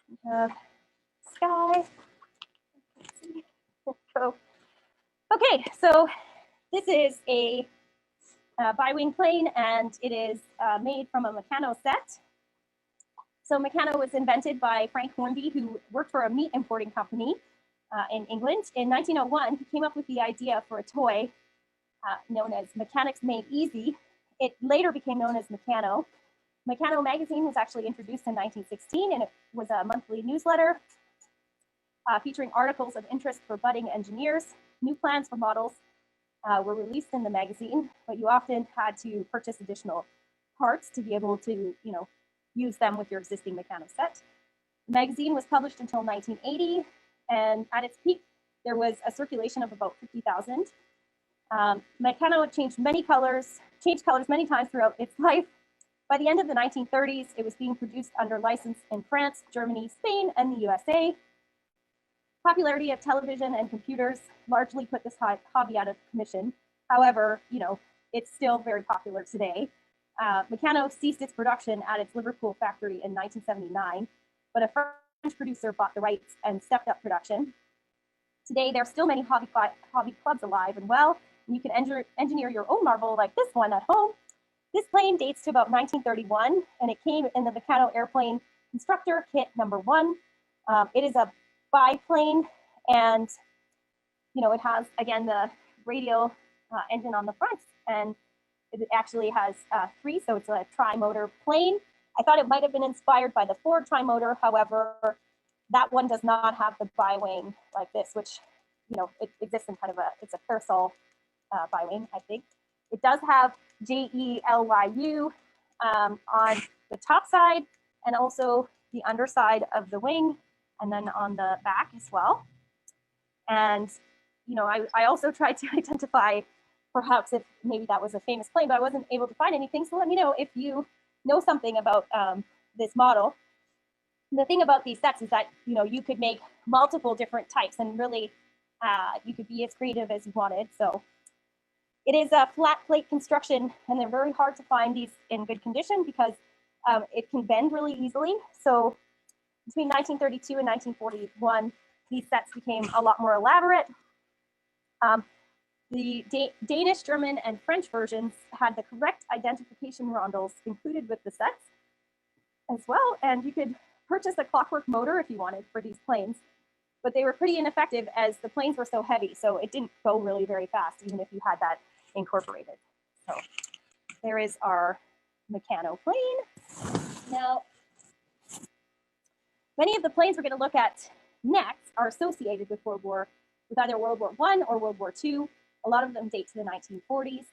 We have sky. So, okay, so this is a bi-wing plane, and it is made from a Meccano set. So Meccano was invented by Frank Hornby, who worked for a meat importing company in England. In 1901, he came up with the idea for a toy known as Mechanics Made Easy. It later became known as Meccano. Meccano magazine was actually introduced in 1916, and it was a monthly newsletter featuring articles of interest for budding engineers. New plans for models were released in the magazine, but you often had to purchase additional parts to be able to, use them with your existing Meccano set. The magazine was published until 1980, and at its peak, there was a circulation of about 50,000. Meccano changed colors many times throughout its life. By the end of the 1930s, it was being produced under license in France, Germany, Spain, and the USA. Popularity of television and computers largely put this hobby out of commission. However, it's still very popular today. Meccano ceased its production at its Liverpool factory in 1979, but a French producer bought the rights and stepped up production. Today, there are still many hobby clubs alive and well, and you can engineer your own marvel like this one at home. This plane dates to about 1931, and it came in the Meccano Airplane Constructor Kit #1. It is a biplane, and it has, again, the radial engine on the front, and it actually has 3, so it's a tri-motor plane. I thought it might have been inspired by the Ford tri-motor. However, that one does not have the bi-wing like this, which, it exists in kind of it's a parasol bi-wing, I think. It does have JELYU on the top side, and also the underside of the wing, and then on the back as well. And, I also tried to identify perhaps if maybe that was a famous plane, but I wasn't able to find anything. So let me know if you know something about this model. The thing about these sets is that, you could make multiple different types, and really you could be as creative as you wanted. So it is a flat plate construction, and they're very hard to find these in good condition because it can bend really easily. So between 1932 and 1941, these sets became a lot more elaborate. The Danish, German, and French versions had the correct identification rondels included with the sets as well, and you could purchase a clockwork motor if you wanted for these planes, but they were pretty ineffective as the planes were so heavy, so it didn't go really very fast, even if you had that incorporated. So there is our Mechanoplane. Now, many of the planes we're going to look at next are associated with either World War I or World War II. A lot of them date to the 1940s.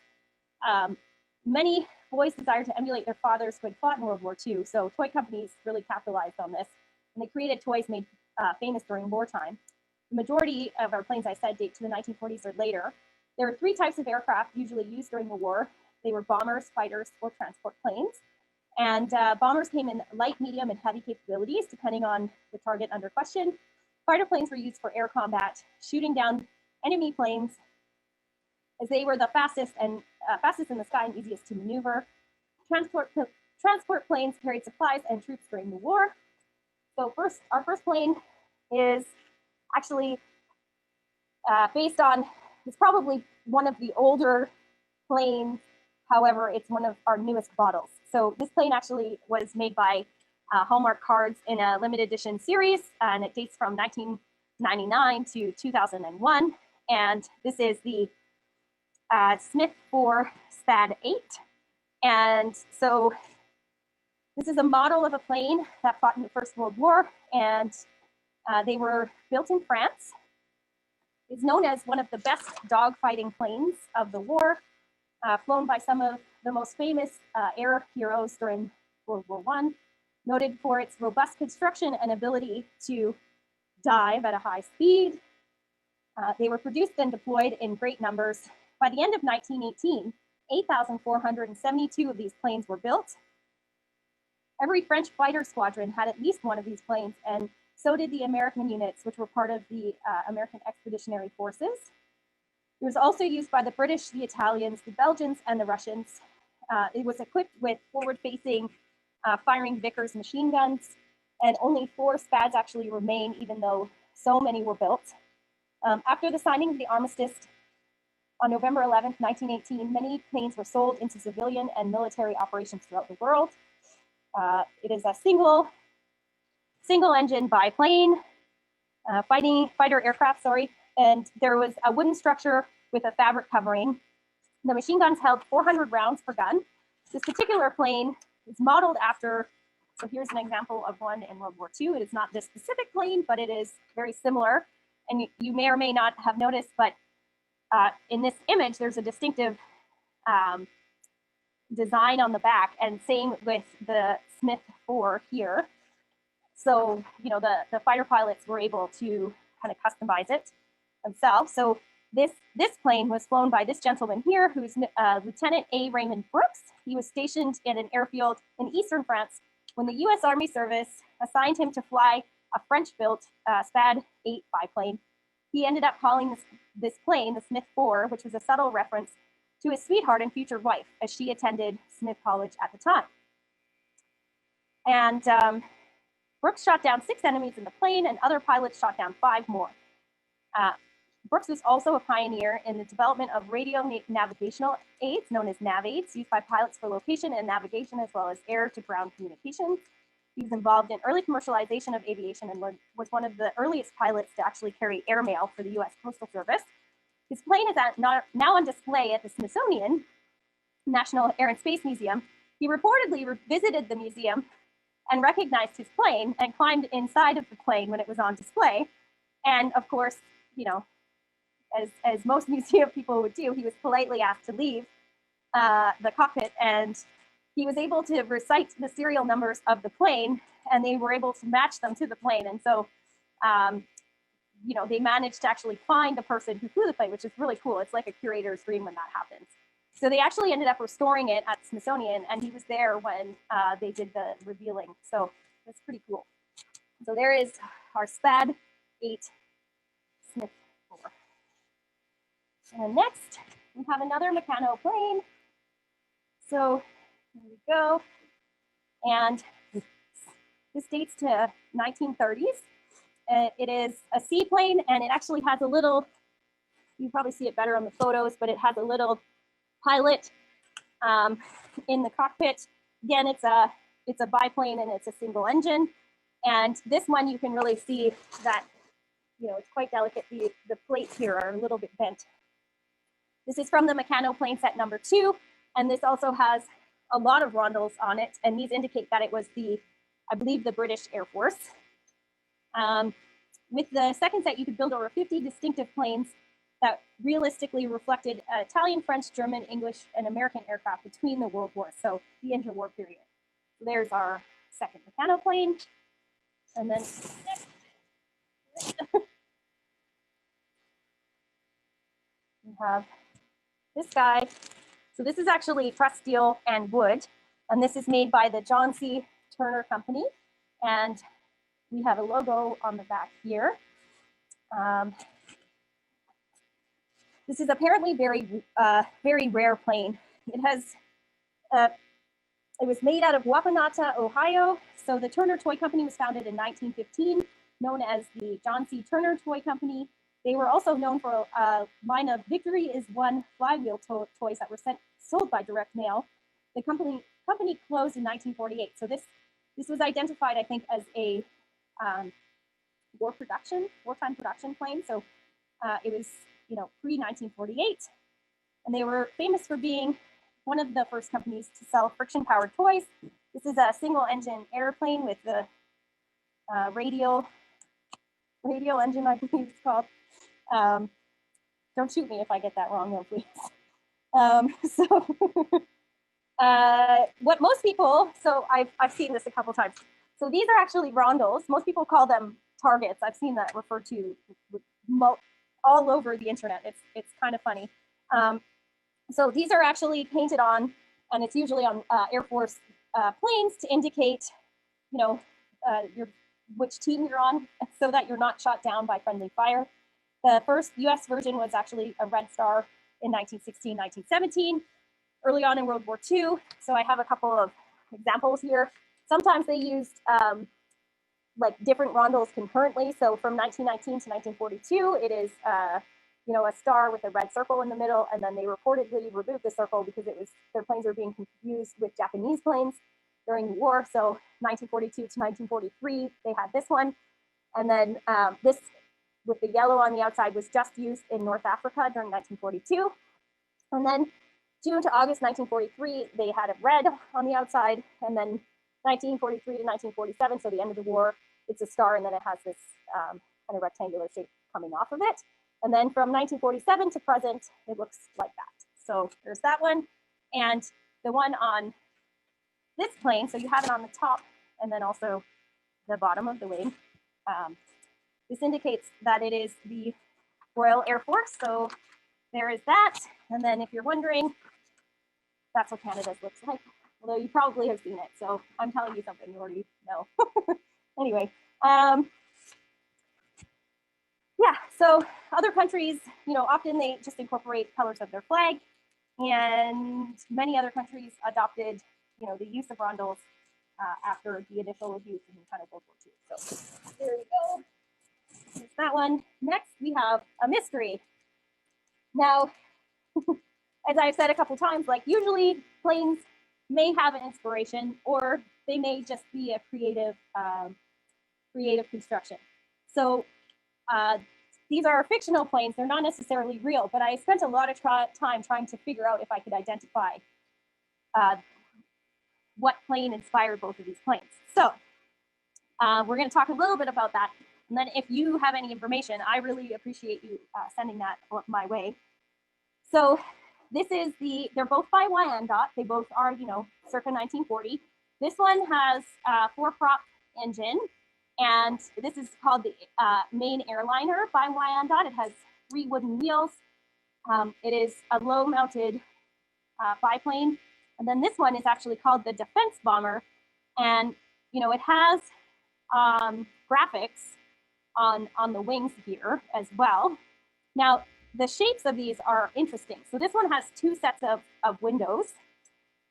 Many boys desire to emulate their fathers who had fought in World War II, so toy companies really capitalized on this, and they created toys made famous during wartime. The majority of our planes, I said, date to the 1940s or later. There were 3 types of aircraft usually used during the war. They were bombers, fighters, or transport planes. And bombers came in light, medium, and heavy capabilities, depending on the target under question. Fighter planes were used for air combat, shooting down enemy planes, as they were the fastest in the sky and easiest to maneuver. Transport planes carried supplies and troops during the war. So our first plane is actually based on, it's probably one of the older planes. However, it's one of our newest models. So this plane actually was made by Hallmark Cards in a limited edition series, and it dates from 1999 to 2001. And this is the Smith 4 SPAD 8. And so this is a model of a plane that fought in the First World War, and they were built in France. It's known as one of the best dogfighting planes of the war, flown by some of the most famous air heroes during World War I, noted for its robust construction and ability to dive at a high speed. They were produced and deployed in great numbers. By the end of 1918, 8,472 of these planes were built. Every French fighter squadron had at least one of these planes, and so did the American units, which were part of the American Expeditionary Forces. It was also used by the British, the Italians, the Belgians, and the Russians. It was equipped with forward-facing firing Vickers machine guns, and only 4 SPADs actually remain, even though so many were built. After the signing of the armistice on November 11th, 1918, many planes were sold into civilian and military operations throughout the world. It is a single engine biplane, fighter aircraft, sorry, and there was a wooden structure with a fabric covering. The machine guns held 400 rounds per gun. This particular plane is modeled after, so here's an example of one in World War II. It is not this specific plane, but it is very similar. And you may or may not have noticed, but in this image, there's a distinctive design on the back, and same with the Smith 4 here. So, you know, the fighter pilots were able to kind of customize it themselves. So this plane was flown by this gentleman here, who's Lieutenant A. Raymond Brooks. He was stationed in an airfield in eastern France when the U.S. Army Service assigned him to fly a French-built SPAD 8 biplane. He ended up calling this plane the Smith 4, which was a subtle reference to his sweetheart and future wife, as she attended Smith College at the time. And Brooks shot down 6 enemies in the plane, and other pilots shot down 5 more. Brooks was also a pioneer in the development of radio navigational aids, known as nav aids, used by pilots for location and navigation, as well as air-to-ground communications. He was involved in early commercialization of aviation and was one of the earliest pilots to actually carry airmail for the U.S. Postal Service. His plane is now on display at the Smithsonian National Air and Space Museum. He reportedly visited the museum and recognized his plane and climbed inside of the plane when it was on display. And of course, you know, as most museum people would do, he was politely asked to leave the cockpit, and he was able to recite the serial numbers of the plane, and they were able to match them to the plane. And so, you know, they managed to actually find the person who flew the plane, which is really cool. It's like a curator's dream when that happens. So they actually ended up restoring it at Smithsonian, and he was there when they did the revealing. So that's pretty cool. So there is our SPAD 8 Smith 4. And next, we have another Mechanoplane. So here we go. And this dates to 1930s. It is a seaplane, and it actually has a little, you probably see it better on the photos, but it has a little pilot in the cockpit. Again, it's a biplane, and it's a single engine. And this one, you can really see that, you know, it's quite delicate. The plates here are a little bit bent. This is from the Mechanoplane set number 2, and this also has a lot of rondels on it, and these indicate that it was I believe, the British Air Force. With the second set, you could build over 50 distinctive planes that realistically reflected Italian, French, German, English, and American aircraft between the world wars, so the interwar period. So there's our second Mechanoplane. And then next, we have this guy. So this is actually truss steel and wood, and this is made by the John C. Turner Company, and we have a logo on the back here. This is apparently very rare plane. It was made out of Wapanata, Ohio. So the Turner Toy Company was founded in 1915, known as the John C. Turner Toy Company. They were also known for a line of Victory is One flywheel toys that were sold by direct mail. The company closed in 1948. So this was identified, I think, as a wartime production plane. So it was, you know, pre-1948, and they were famous for being one of the first companies to sell friction-powered toys. This is a single-engine airplane with the radial engine, I believe it's called. Don't shoot me if I get that wrong, though, please. What most people, so I've seen this a couple times. So these are actually rondels. Most people call them targets. I've seen that referred to all over the internet. It's kind of funny. So these are actually painted on, and it's usually on Air Force planes to indicate, you know, which team you're on, so that you're not shot down by friendly fire. The first US version was actually a Red Star in 1916, 1917, early on in World War II. So I have a couple of examples here. Sometimes they used like different rondels concurrently. So from 1919 to 1942, it is a star with a red circle in the middle, and then they reportedly removed the circle because their planes were being confused with Japanese planes during the war. So 1942 to 1943, they had this one, and then this with the yellow on the outside was just used in North Africa during 1942, and then June to August 1943, they had a red on the outside, and then 1943 to 1947, so the end of the war, it's a star, and then it has this kind of rectangular shape coming off of it. And then from 1947 to present, it looks like that. So there's that one. And the one on this plane, so you have it on the top and then also the bottom of the wing. This indicates that it is the Royal Air Force. So there is that. And then if you're wondering, that's what Canada's looks like. Although you probably have seen it. So I'm telling you something you already know. Anyway, yeah, so other countries, often they just incorporate colors of their flag, and many other countries adopted, the use of rondels after the initial use in kind of World War II. So there we go. There's that one. Next, we have a mystery. Now, as I've said a couple times, like usually planes may have an inspiration, or they may just be a creative construction. So these are fictional planes. They're not necessarily real, but I spent a lot of time trying to figure out if I could identify what plane inspired both of these planes. So we're going to talk a little bit about that. And then if you have any information, I really appreciate you sending that my way. So this is they're both by Wyandotte. They both are, circa 1940. This one has a 4-prop engine. And this is called the main airliner by Wyandotte. It has 3 wooden wheels. It is a low-mounted biplane. And then this one is actually called the defense bomber. And, it has graphics on the wings here as well. Now, the shapes of these are interesting. So this one has 2 sets of windows.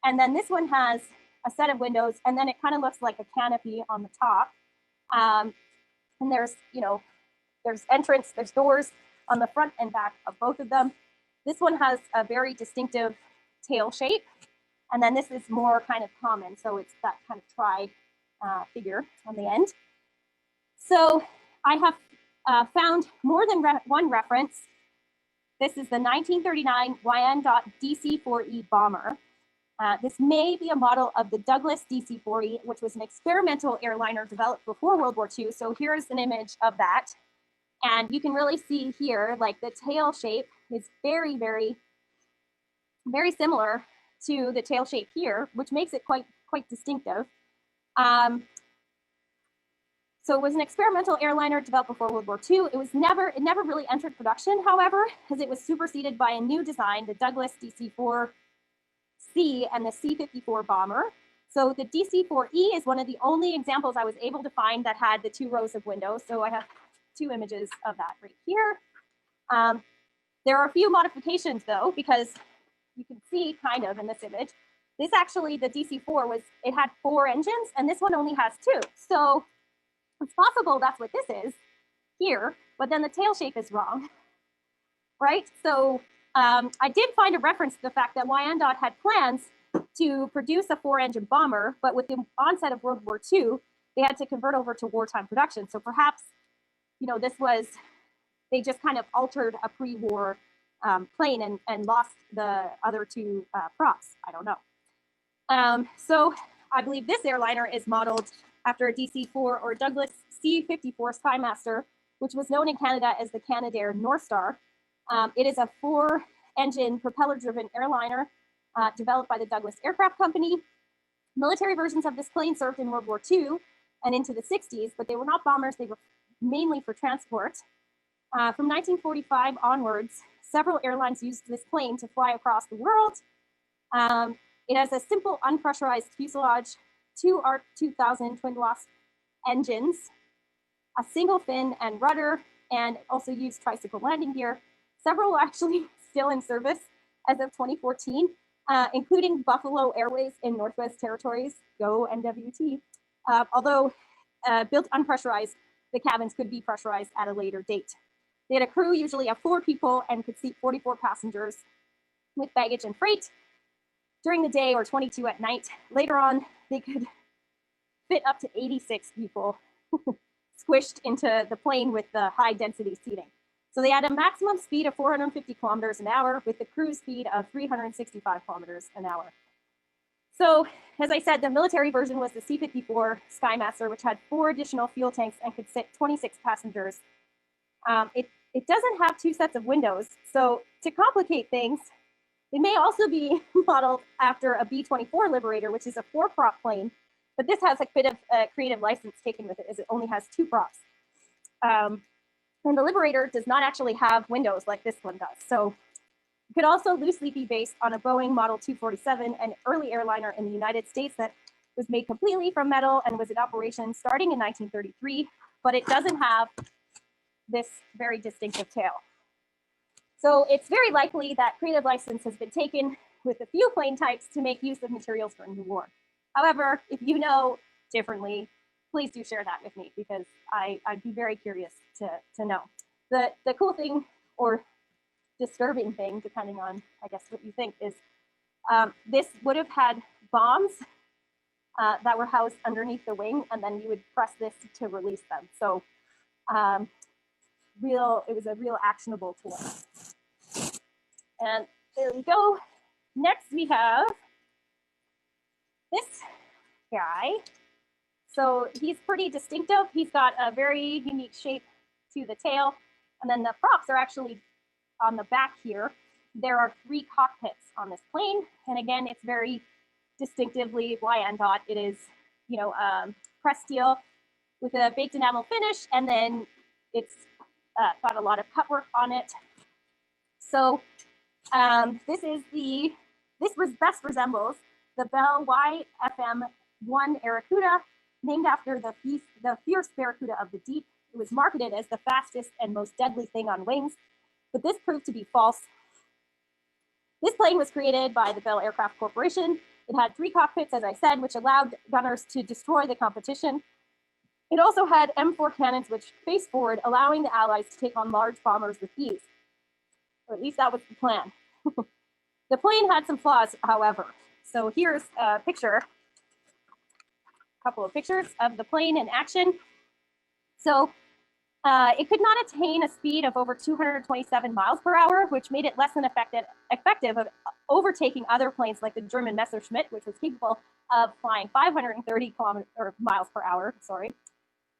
And then this one has a set of windows. And then it kind of looks like a canopy on the top. And there's, there's entrance, there's doors on the front and back of both of them. This one has a very distinctive tail shape. And then this is more kind of common. So it's that kind of tri figure on the end. So I have found more than one reference. This is the 1939 Wyandotte DC-4E bomber. This may be a model of the Douglas DC-4E, which was an experimental airliner developed before World War II. So here's an image of that. And you can really see here, like the tail shape is very, very, very similar to the tail shape here, which makes it quite distinctive. So it was an experimental airliner developed before World War II. It never really entered production, however, because it was superseded by a new design, the Douglas DC-4C and the C-54 bomber. So the DC-4E is one of the only examples I was able to find that had the 2 rows of windows. So I have 2 images of that right here. There are a few modifications though, because you can see kind of in this image, this actually, the DC-4 it had 4 engines and this one only has 2. So it's possible that's what this is here, but then the tail shape is wrong, right? So I did find a reference to the fact that Wyandotte had plans to produce a 4-engine bomber, but with the onset of World War II, they had to convert over to wartime production. So perhaps, they just kind of altered a pre-war plane and lost the other 2 props. I don't know. So I believe this airliner is modeled after a DC-4 or Douglas C-54 Skymaster, which was known in Canada as the Canadair North Star. It is a 4-engine propeller-driven airliner developed by the Douglas Aircraft Company. Military versions of this plane served in World War II and into the 60s, but they were not bombers. They were mainly for transport. From 1945 onwards, several airlines used this plane to fly across the world. It has a simple unpressurized fuselage, 2 ARC 2000 twin wasp engines, a single fin and rudder, and also used tricycle landing gear. Several are actually still in service as of 2014, including Buffalo Airways in Northwest Territories, go NWT. Although built unpressurized, the cabins could be pressurized at a later date. They had a crew usually of 4 people and could seat 44 passengers with baggage and freight during the day or 22 at night. Later on, they could fit up to 86 people squished into the plane with the high density seating. So they had a maximum speed of 450 kilometers an hour with the cruise speed of 365 kilometers an hour. So as I said, the military version was the C-54 Skymaster, which had 4 additional fuel tanks and could sit 26 passengers. It doesn't have 2 sets of windows. So to complicate things, it may also be modeled after a B-24 Liberator, which is a 4-prop plane, but this has a bit of a creative license taken with it, as it only has 2 props. And the Liberator does not actually have windows like this one does. So it could also loosely be based on a Boeing Model 247, an early airliner in the United States that was made completely from metal and was in operation starting in 1933, but it doesn't have this very distinctive tail. So it's very likely that creative license has been taken with a few plane types to make use of materials during the war. However, if you know differently, please do share that with me, because I'd be very curious to know. The cool thing, or disturbing thing, depending on, I guess, what you think, is this would have had bombs that were housed underneath the wing, and then you would press this to release them. So it was a real actionable tool. And there we go. Next we have this guy. So he's pretty distinctive. He's got a very unique shape to the tail. And then the props are actually on the back here. There are 3 cockpits on this plane. And again, it's very distinctively Wyandotte. It is, pressed steel with a baked enamel finish. And then it's got a lot of cut work on it. So this best resembles the Bell YFM-1 Barracuda, named after the fierce barracuda of the deep. It was marketed as the fastest and most deadly thing on wings, but this proved to be false. This plane was created by the Bell Aircraft Corporation. It had 3 cockpits, as I said, which allowed gunners to destroy the competition. It also had M4 cannons which faced forward, allowing the Allies to take on large bombers with ease. Or at least that was the plan. The plane had some flaws, however. So here's a couple of pictures of the plane in action. So it could not attain a speed of over 227 miles per hour, which made it less than effective of overtaking other planes like the German Messerschmitt, which was capable of flying 530 miles per hour.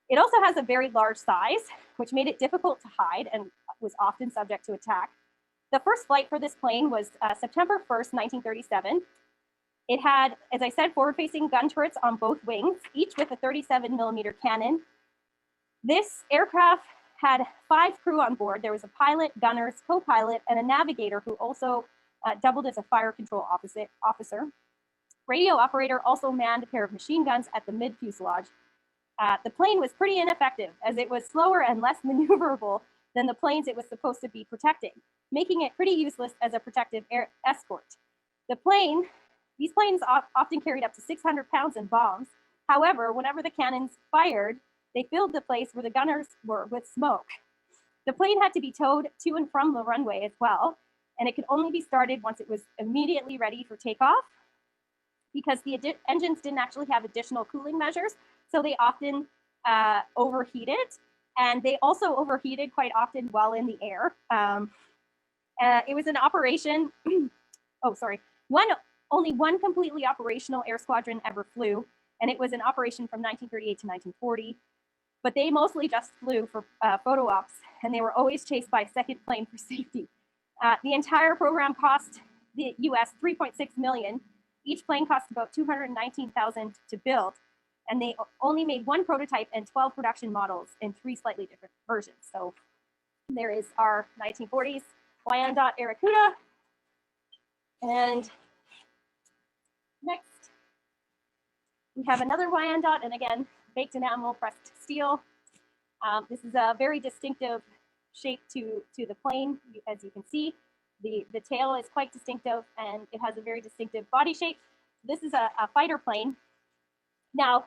It also has a very large size, which made it difficult to hide and was often subject to attack. The first flight for this plane was September 1st, 1937. It had, as I said, forward-facing gun turrets on both wings, each with a 37mm cannon. This aircraft had 5 crew on board. There was a pilot, gunners, co-pilot, and a navigator who also doubled as a fire control officer. Radio operator also manned a pair of machine guns at the mid-fuselage. The plane was pretty ineffective, as it was slower and less maneuverable than the planes it was supposed to be protecting, making it pretty useless as a protective air escort. These planes often carried up to 600 pounds in bombs. However, whenever the cannons fired, they filled the place where the gunners were with smoke. The plane had to be towed to and from the runway as well, and it could only be started once it was immediately ready for takeoff, because the engines didn't actually have additional cooling measures, so they often overheated, and they also overheated quite often while in the air. It was an operation, only one completely operational air squadron ever flew, and it was an operation from 1938 to 1940, but they mostly just flew for photo ops, and they were always chased by a second plane for safety. The entire program cost the US $3.6 million. Each plane cost about $219,000 to build, and they only made 1 prototype and 12 production models in 3 slightly different versions. So there is our 1940s Wyandotte Barracuda. And next, we have another Wyandotte, and again, baked enamel pressed steel. This is a very distinctive shape to the plane, as you can see. The tail is quite distinctive, and it has a very distinctive body shape. This is a fighter plane. Now,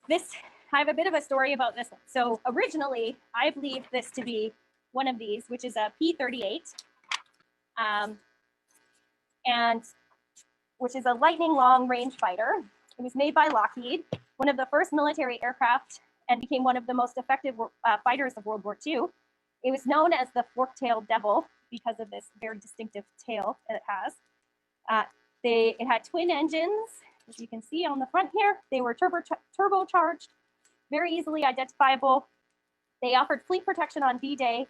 this I have a bit of a story about this one. So originally, I believed this to be one of these, which is a P38, and which is a lightning long range fighter. It was made by Lockheed, one of the first military aircraft, and became one of the most effective fighters of World War II. It was known as the fork-tailed devil because of this very distinctive tail that it has. It had twin engines, as you can see on the front here. They were turbocharged, very easily identifiable. They offered fleet protection on D-Day,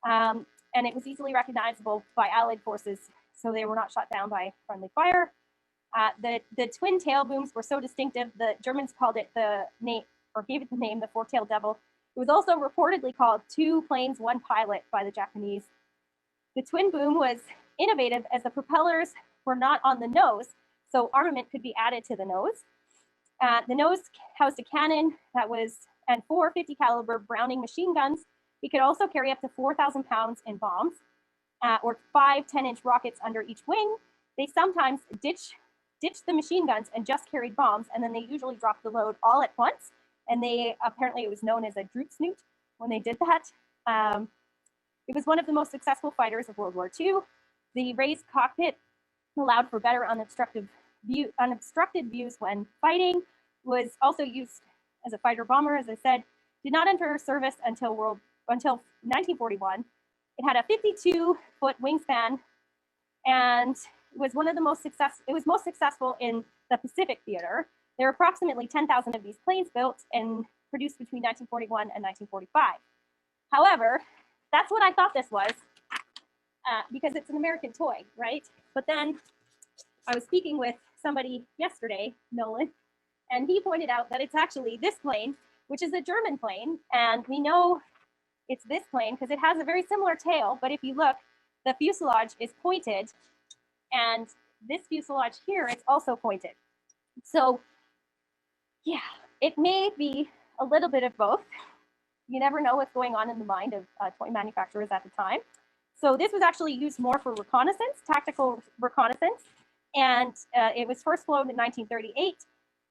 and it was easily recognizable by Allied forces, so they were not shot down by friendly fire. The twin tail booms were so distinctive, the Germans called it gave it the name, the fork-tailed devil. It was also reportedly called two planes, one pilot by the Japanese. The twin boom was innovative as the propellers were not on the nose, so armament could be added to the nose. The nose housed a cannon and 4 50 caliber Browning machine guns. It could also carry up to 4,000 pounds in bombs, or 5 10-inch rockets under each wing. They sometimes ditched the machine guns and just carried bombs, and then they usually dropped the load all at once. And apparently it was known as a droop snoot when they did that. It was one of the most successful fighters of World War II. The raised cockpit allowed for better unobstructed views when fighting. Was also used as a fighter bomber, as I said. Did not enter service until 1941. It had a 52-foot wingspan, and was one of the most successful in the Pacific theater. There were approximately 10,000 of these planes built and produced between 1941 and 1945. However, that's what I thought this was, because it's an American toy, right? But then I was speaking with somebody yesterday, Nolan, and he pointed out that it's actually this plane, which is a German plane, and we know it's this plane because it has a very similar tail, but if you look, the fuselage is pointed, and this fuselage here is also pointed. So yeah, it may be a little bit of both. You never know what's going on in the mind of toy manufacturers at the time. So this was actually used more for reconnaissance, tactical reconnaissance, and it was first flown in 1938,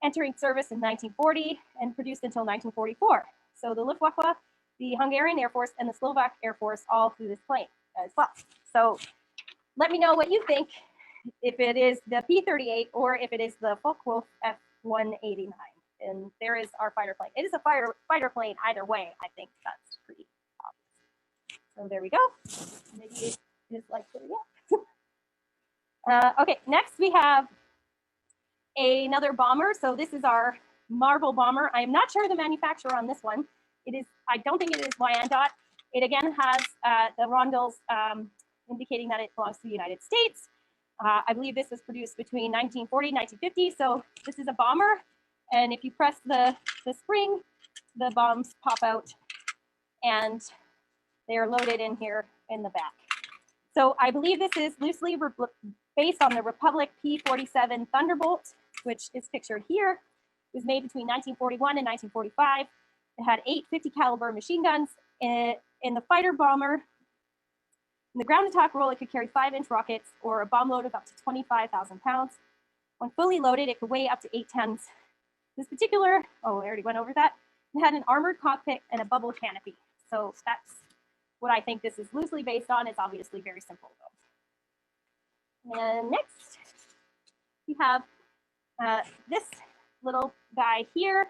entering service in 1940, and produced until 1944. So the Luftwaffe, the Hungarian Air Force, and the Slovak Air Force all flew this plane as well. So let me know what you think, if it is the P38 or if it is the Focke-Wulf F-189. And there is our fighter plane. It is a fighter plane either way. I think that's pretty obvious. So there we go. Maybe it is like, yeah. Okay, next we have another bomber. So this is our Marvel bomber. I am not sure the manufacturer on this one. I don't think it is Wyandotte. It again has the rondels indicating that it belongs to the United States. I believe this was produced between 1940 and 1950. So this is a bomber. And if you press the spring, the bombs pop out and they are loaded in here in the back. So I believe this is loosely based on the Republic P37 Thunderbolt, which is pictured here. It was made between 1941 and 1945. It had 8 50 caliber machine guns. In the fighter bomber, in the ground attack role, it could carry 5-inch rockets or a bomb load of up to 25,000 pounds. When fully loaded, it could weigh up to 8 tons. This particular, I already went over that. It had an armored cockpit and a bubble canopy. So that's what I think this is loosely based on. It's obviously very simple though. And next, we have this little guy here.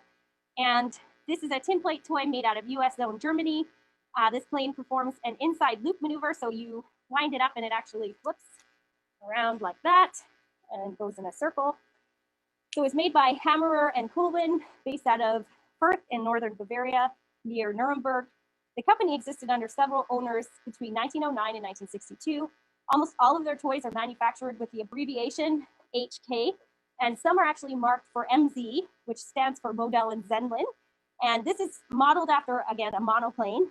And this is a tin plate toy made out of US zone Germany. This plane performs an inside loop maneuver. So you wind it up and it actually flips around like that and goes in a circle. So it was made by Hammerer and Kuhlmann, based out of Fürth in northern Bavaria near Nuremberg. The company existed under several owners between 1909 and 1962. Almost all of their toys are manufactured with the abbreviation HK, and some are actually marked for MZ, which stands for Modell and Zenlin. And this is modeled after, again, a monoplane.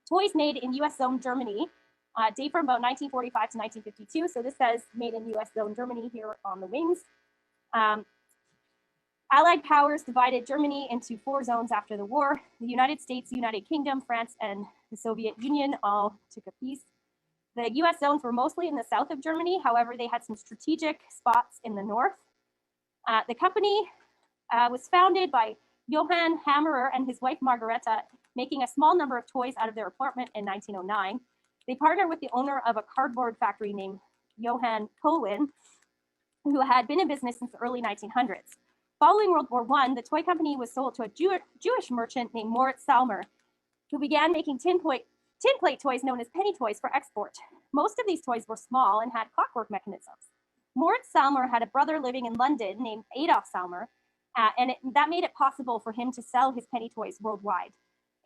Toys made in US zone Germany date from about 1945 to 1952. So this says made in US zone Germany here on the wings. Allied powers divided Germany into 4 zones after the war. The United States, United Kingdom, France, and the Soviet Union all took a piece. The US zones were mostly in the south of Germany. However, they had some strategic spots in the north. The company was founded by Johann Hammerer and his wife Margareta, making a small number of toys out of their apartment in 1909. They partnered with the owner of a cardboard factory named Johann Colwyn, who had been in business since the early 1900s. Following World War I, the toy company was sold to a Jewish merchant named Moritz Salmer, who began making tin plate toys known as penny toys for export. Most of these toys were small and had clockwork mechanisms. Moritz Salmer had a brother living in London named Adolf Salmer, and that made it possible for him to sell his penny toys worldwide.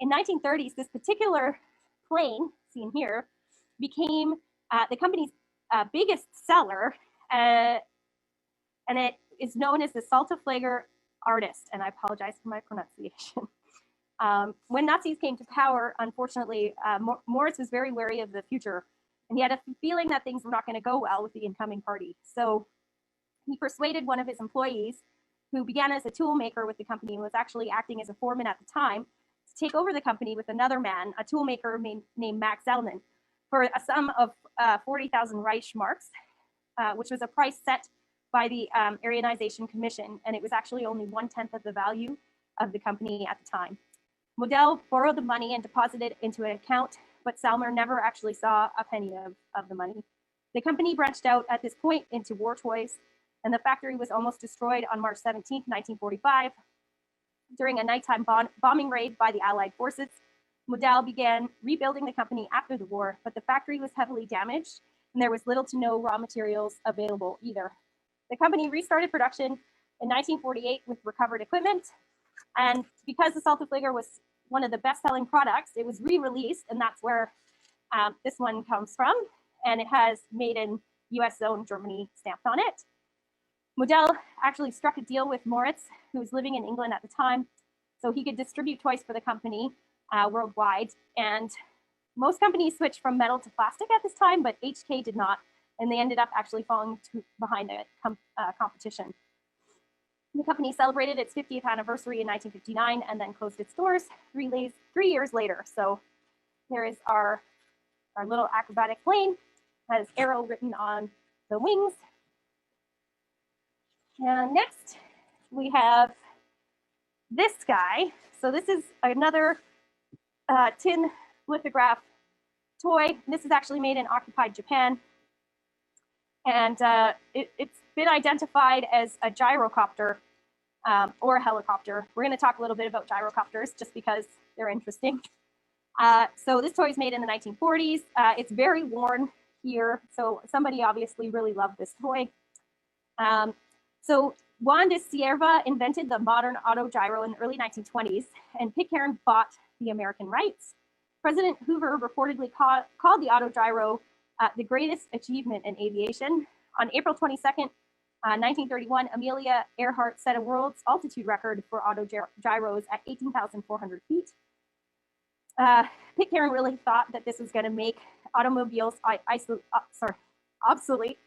In 1930s, this particular plane, seen here, became the company's biggest seller, and it is known as the Saltaflager Artist, and I apologize for my pronunciation. When Nazis came to power, unfortunately, Moritz was very wary of the future, and he had a feeling that things were not going to go well with the incoming party. So he persuaded one of his employees, who began as a tool maker with the company and was actually acting as a foreman at the time, to take over the company with another man, a tool maker named Max Zellman, for a sum of 40,000 Reichsmarks, which was a price set by the Aryanization Commission, and it was actually only 1/10 of the value of the company at the time. Model borrowed the money and deposited it into an account, but Salmer never actually saw a penny of the money. The company branched out at this point into war toys, and the factory was almost destroyed on March 17, 1945. During a nighttime bombing raid by the Allied forces, Model began rebuilding the company after the war, but the factory was heavily damaged, and there was little to no raw materials available either. The company restarted production in 1948 with recovered equipment, and because the Saltaflager was one of the best-selling products, it was re-released, and that's where this one comes from, and it has made in US Zone Germany stamped on it. Model actually struck a deal with Moritz, who was living in England at the time, so he could distribute toys for the company worldwide. And most companies switched from metal to plastic at this time, but HK did not, and they ended up actually falling behind the competition. The company celebrated its 50th anniversary in 1959 and then closed its doors 3 years later. So there is our little acrobatic plane, has Aero written on the wings. And next we have this guy. So this is another tin lithograph toy. This is actually made in occupied Japan. And it's been identified as a gyrocopter or a helicopter. We're going to talk a little bit about gyrocopters just because they're interesting. So this toy is made in the 1940s. It's very worn here. So somebody obviously really loved this toy. So Juan de Sierva invented the modern autogyro in the early 1920s, and Pitcairn bought the American rights. President Hoover reportedly called the autogyro the greatest achievement in aviation. On April 22nd, 1931, Amelia Earhart set a world's altitude record for autogyros at 18,400 feet. Pitcairn really thought that this was going to make automobiles obsolete.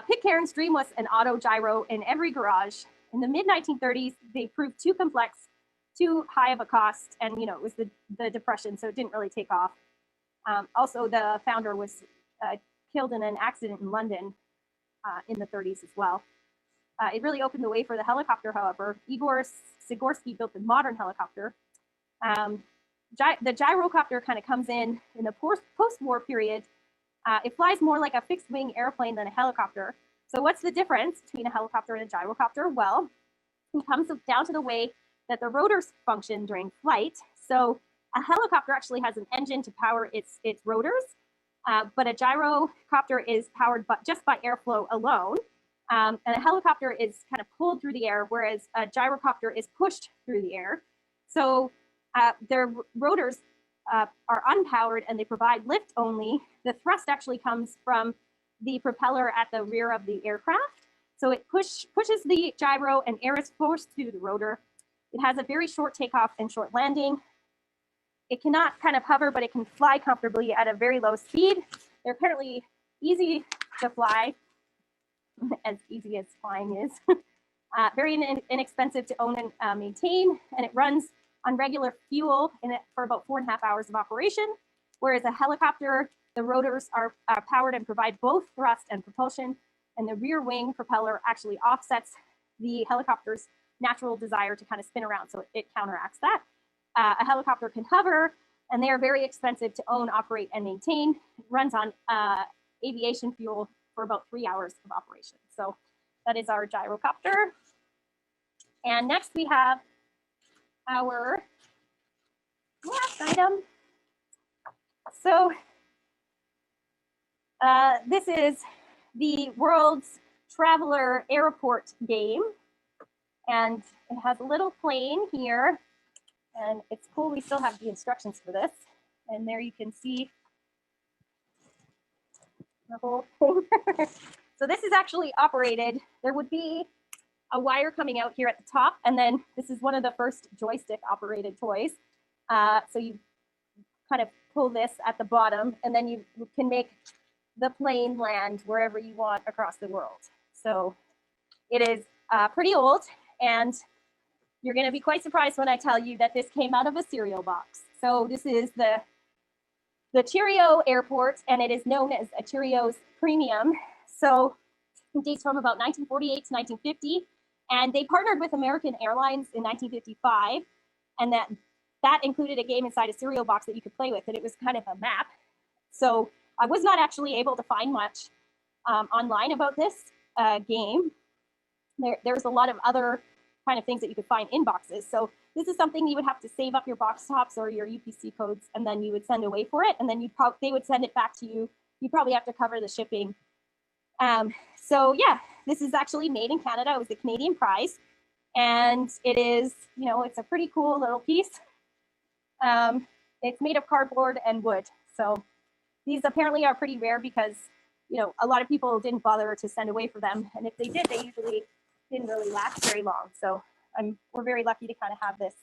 Pitcairn's dream was an autogyro in every garage. In the mid-1930s, they proved too complex, too high of a cost, and it was the Depression, so it didn't really take off. Also, the founder was killed in an accident in London in the 30s as well. It really opened the way for the helicopter, however. Igor Sikorsky built the modern helicopter. The gyrocopter kind of comes in the post-war period. It flies more like a fixed-wing airplane than a helicopter. So what's the difference between a helicopter and a gyrocopter? Well, it comes down to the way that the rotors function during flight. So a helicopter actually has an engine to power its rotors, but a gyrocopter is powered just by airflow alone. And a helicopter is kind of pulled through the air, whereas a gyrocopter is pushed through the air. So their rotors are unpowered and they provide lift only. The thrust actually comes from the propeller at the rear of the aircraft. So it pushes the gyro and air is forced through the rotor. It has a very short takeoff and short landing. It cannot kind of hover, but it can fly comfortably at a very low speed. They're apparently easy to fly, as easy as flying is. Very inexpensive to own and maintain, and it runs on regular fuel for about 4.5 hours of operation, whereas a helicopter, the rotors are powered and provide both thrust and propulsion, and the rear wing propeller actually offsets the helicopter's natural desire to kind of spin around, so it counteracts that. A helicopter can hover, and they are very expensive to own, operate, and maintain. It runs on aviation fuel for about 3 hours of operation. So that is our gyrocopter. And next we have our last item. So this is the World's Traveler Airport game. And it has a little plane here. And it's cool, we still have the instructions for this. And there you can see the whole thing. So this is actually operated. There would be a wire coming out here at the top, and then this is one of the first joystick operated toys. So you kind of pull this at the bottom, and then you can make the plane land wherever you want across the world. So it is pretty old, and you're going to be quite surprised when I tell you that this came out of a cereal box. So this is the Cheerio Airport, and it is known as a Cheerios Premium. So it dates from about 1948 to 1950, and they partnered with American Airlines in 1955, and that included a game inside a cereal box that you could play with, and it was kind of a map. So I was not actually able to find much online about this game. There's a lot of other kind of things that you could find in boxes. So this is something you would have to save up your box tops or your UPC codes, and then you would send away for it, and then they would send it back to you. You probably have to cover the shipping. So yeah, this is actually made in Canada. It was the Canadian prize, and it is, you know, it's a pretty cool little piece. It's made of cardboard and wood. So these apparently are pretty rare because, you know, a lot of people didn't bother to send away for them, and if they did, they usually didn't really last very long. So we're very lucky to kind of have this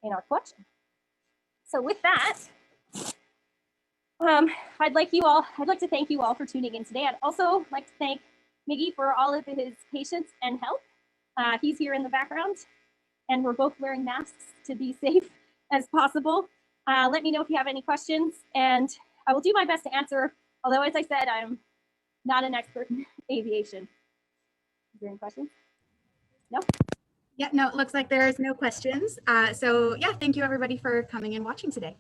in our collection. So with that, I'd like to thank you all for tuning in today. I'd also like to thank Miggy for all of his patience and help. He's here in the background, and we're both wearing masks to be safe as possible. Let me know if you have any questions, and I will do my best to answer, although as I said, I'm not an expert in aviation. Is there any questions? No? Yeah, no, it looks like there's no questions. So yeah, thank you everybody for coming and watching today.